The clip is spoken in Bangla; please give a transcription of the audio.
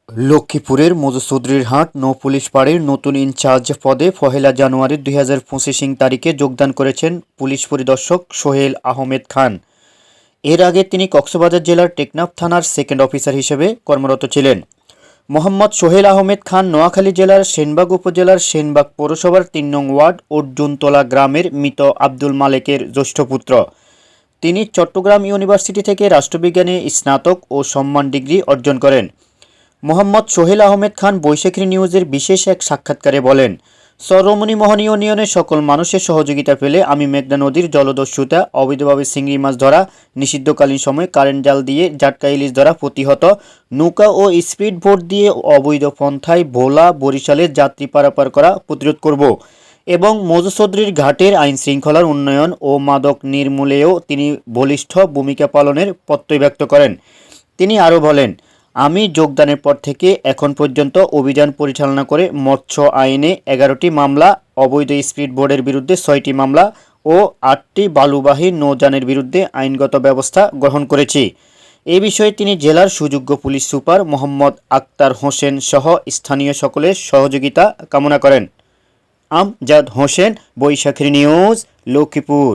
লক্ষ্মীপুরের মধুচৌধুরীর হাট নৌপুলিশ পাড়ের নতুন ইনচার্জ পদে পহেলা জানুয়ারি 2025 তারিখে যোগদান করেছেন পুলিশ পরিদর্শক সোহেল আহমেদ খান। এর আগে তিনি কক্সবাজার জেলার টেকনাফ থানার সেকেন্ড অফিসার হিসেবে কর্মরত ছিলেন। মোহাম্মদ সোহেল আহমেদ খান নোয়াখালী জেলার সেনবাগ উপজেলার সেনবাগ পৌরসভার ৩ নং ওয়ার্ড অর্জুনতলা গ্রামের মৃত আব্দুল মালেকের জ্যেষ্ঠ পুত্র। তিনি চট্টগ্রাম ইউনিভার্সিটি থেকে রাষ্ট্রবিজ্ঞানে স্নাতক ও সম্মান ডিগ্রি অর্জন করেন। মোহাম্মদ সোহেল আহমেদ খান বৈশাখী নিউজের বিশেষ এক সাক্ষাৎকারে বলেন, সরমনি মোহনী ইউনিয়নের সকল মানুষের সহযোগিতা পেলে আমি মেঘনা নদীর জলদস্যুতা, অবৈধভাবে চিংড়ি মাছ ধরা, নিষিদ্ধকালীন সময় কারেন্ট জাল দিয়ে জাটকা ইলিশ ধরা প্রতিহত, নৌকা ও স্পিড বোট দিয়ে অবৈধ পন্থায় ভোলা বরিশালে যাত্রী পারাপার করা প্রতিরোধ করব এবং মধুচৌধুরীর ঘাটের আইনশৃঙ্খলার উন্নয়ন ও মাদক নির্মূলেও তিনি বলিষ্ঠ ভূমিকা পালনের প্রত্যয় ব্যক্ত করেন। তিনি আরও বলেন, আমি যোগদানের পর থেকে এখন পর্যন্ত অভিযান পরিচালনা করে মৎস্য আইনে 11টি মামলা, অবৈধ স্পিড বোর্ডের বিরুদ্ধে 6টি মামলা ও 8টি বালুবাহী নৌযানের বিরুদ্ধে আইনগত ব্যবস্থা গ্রহণ করেছি। এ বিষয়ে তিনি জেলার সুযোগ্য পুলিশ সুপার মোহাম্মদ আক্তার হোসেন সহ স্থানীয় সকলের সহযোগিতা কামনা করেন। আমজাদ হোসেন, বৈশাখী নিউজ, লক্ষ্মীপুর।